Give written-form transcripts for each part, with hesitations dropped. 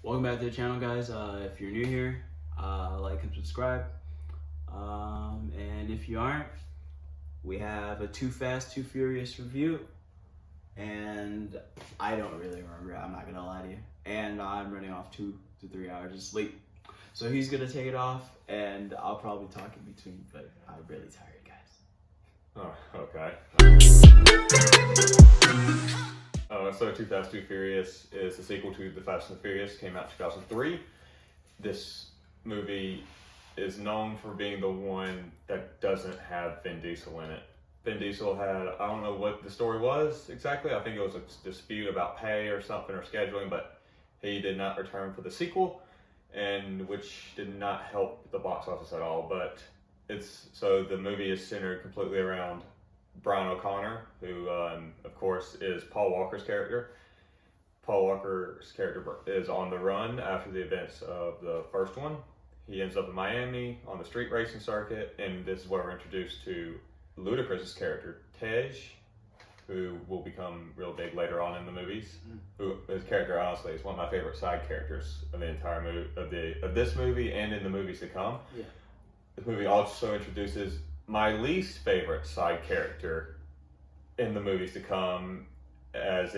Welcome back to the channel, guys. If you're new here, like and subscribe. And if you aren't, we have a Too Fast, Too Furious review. And I don't really remember, I'm not gonna lie to you. And I'm running off 2 to 3 hours of sleep. So he's gonna take it off, and I'll probably talk in between, but I'm really tired, guys. Oh, okay. So Too Fast, Too Furious is the sequel to The Fast and the Furious. Came out in 2003. This movie is known for being the one that doesn't have Vin Diesel in it. Vin Diesel had, I don't know what the story was exactly. I think it was a dispute about pay or something or scheduling, but he did not return for the sequel, and which did not help the box office at all. But so the movie is centered completely around Brian O'Connor, who of course is Paul Walker's character. Paul Walker's character is on the run after the events of the first one. He ends up in Miami on the street racing circuit, and this is where we're introduced to Ludacris's character, Tej, who will become real big later on in the movies. Who his character honestly is one of my favorite side characters of the entire movie, of this movie and in the movies to come. Yeah. This movie also introduces my least favorite side character in the movies to come, and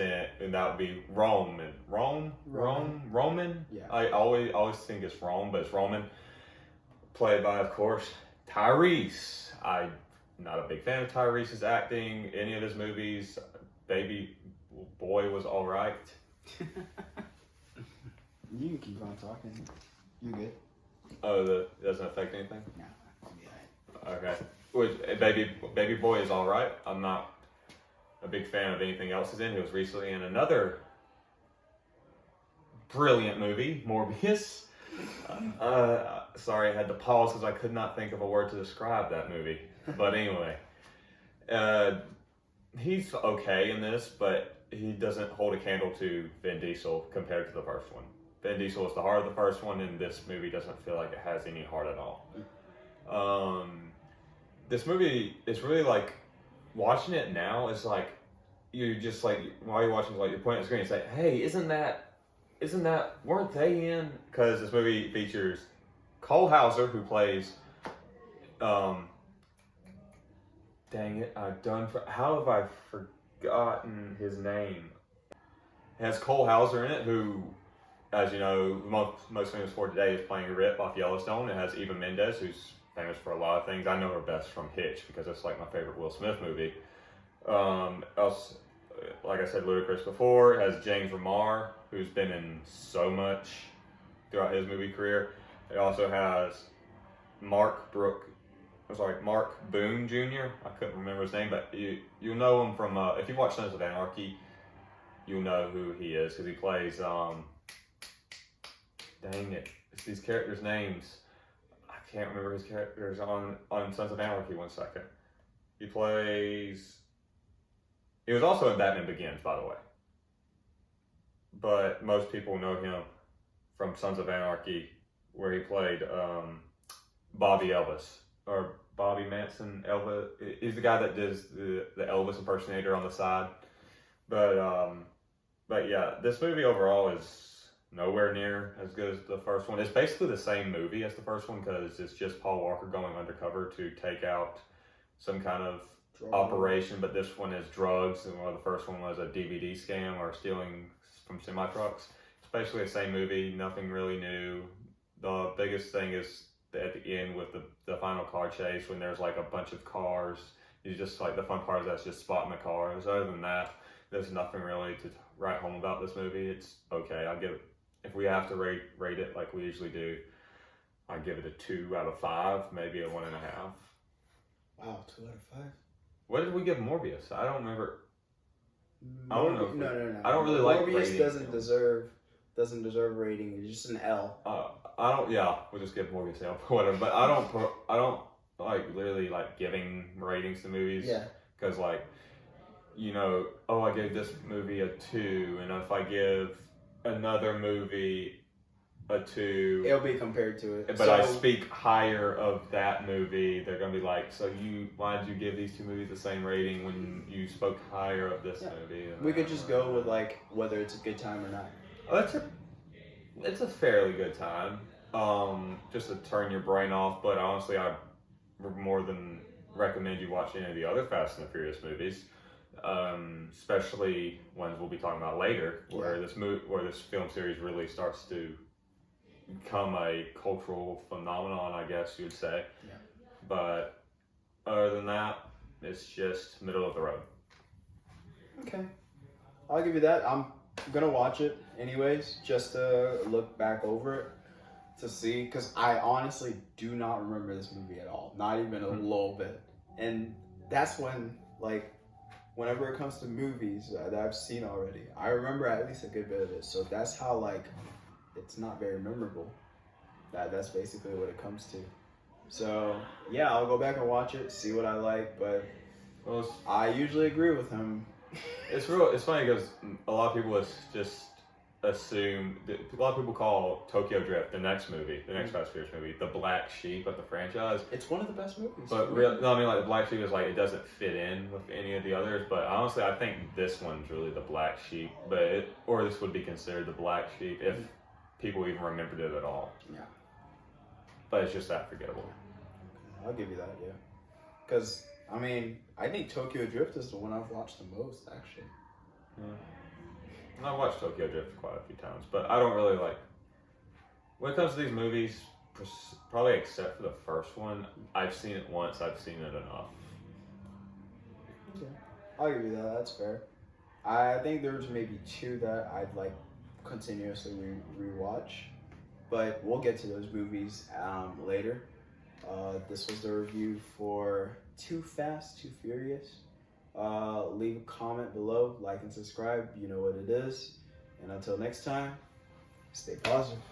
that would be Roman. Roman? Yeah. I always think it's Rome, but it's Roman. Played by, of course, Tyrese. I'm not a big fan of Tyrese's acting. Any of his movies, Baby Boy was alright. You can keep on talking. You're good. Oh, it doesn't affect anything? No. Okay. Baby Boy is alright. I'm not a big fan of anything else he's in. He was recently in another brilliant movie, Morbius. Sorry, I had to pause because I could not think of a word to describe that movie. But anyway, he's okay in this, but he doesn't hold a candle to Vin Diesel compared to the first one. Vin Diesel is the heart of the first one, and this movie doesn't feel like it has any heart at all. This movie is really like, watching it now is like, you just like, while you're watching, like you're pointing at the screen and say, hey, weren't they in? Because this movie features Cole Hauser, who plays, dang it, how have I forgotten his name? It has Cole Hauser in it, who, as you know, most famous for today is playing Rip off Yellowstone. It has Eva Mendes, who's famous for a lot of things. I know her best from Hitch because it's like my favorite Will Smith movie. Else, like I said, Ludacris before. It has James Remar, who's been in so much throughout his movie career. It also has Mark Boone Jr. I couldn't remember his name, but you'll know him from, if you watch Sons of Anarchy, you'll know who he is, because he plays, dang it, it's these characters' names. I can't remember his characters on Sons of Anarchy. 1 second. He was also in Batman Begins, by the way. But most people know him from Sons of Anarchy, where he played Bobby Elvis, or Bobby Manson Elvis. He's the guy that does the Elvis impersonator on the side. But yeah, this movie overall is nowhere near as good as the first one. It's basically the same movie as the first one, because it's just Paul Walker going undercover to take out some kind of operation, but this one is drugs, and the first one was a DVD scam or stealing from semi-trucks. It's basically the same movie, nothing really new. The biggest thing is at the end with the final car chase, when there's like a bunch of cars. You just like, the fun part is that's just spotting the cars. Other than that, there's nothing really to write home about this movie. It's okay. I'll give it, if we have to rate it like we usually do, I'd give it a 2 out of 5, maybe a 1.5. Wow, 2 out of 5? What did we give Morbius? I don't remember. I don't know. No. I don't really like Morbius doesn't deserve rating. It's just an L. I don't. Yeah, we'll just give Morbius an L for whatever. But I don't like really like giving ratings to movies. Yeah. Because like, you know, I gave this movie a 2, and if I give another movie a 2, it'll be compared to it. But I speak higher of that movie, they're gonna be like, so why did you give these 2 movies the same rating when you spoke higher of this movie? We could just go with like whether it's a good time or not. Oh, it's a fairly good time. Just to turn your brain off. But honestly, I more than recommend you watch any of the other Fast and the Furious movies, especially ones we'll be talking about later, where where this film series really starts to become a cultural phenomenon, I guess you would say. Yeah. But other than that, it's just middle of the road. Okay, I'll give you that. I'm gonna watch it anyways, just to look back over it to see, because I honestly do not remember this movie at all, not even a little bit. And that's when, like, whenever it comes to movies that I've seen already, I remember at least a good bit of it. So that's how, like, it's not very memorable. That's basically what it comes to. So yeah, I'll go back and watch it, see what I like, but I usually agree with him. It's funny because a lot of people just assume that a lot of people call Tokyo Drift, the next Fast and Furious movie, the black sheep of the franchise. It's one of the best movies. But really, no, I mean, like, the black sheep is like, it doesn't fit in with any of the others. But honestly, I think this one's really the black sheep. Or this would be considered the black sheep if people even remembered it at all. Yeah. But it's just that forgettable. I'll give you that, yeah. Because, I mean, I think Tokyo Drift is the one I've watched the most, actually. Yeah. I've watched Tokyo Drift quite a few times, but I don't really like... When it comes to these movies, probably except for the first one, I've seen it once, I've seen it enough. Okay. I'll give you that, that's fair. I think there's maybe two that I'd like continuously rewatch, but we'll get to those movies later. This was the review for Too Fast, Too Furious. Leave a comment below, like and subscribe, you know what it is. And until next time, stay positive.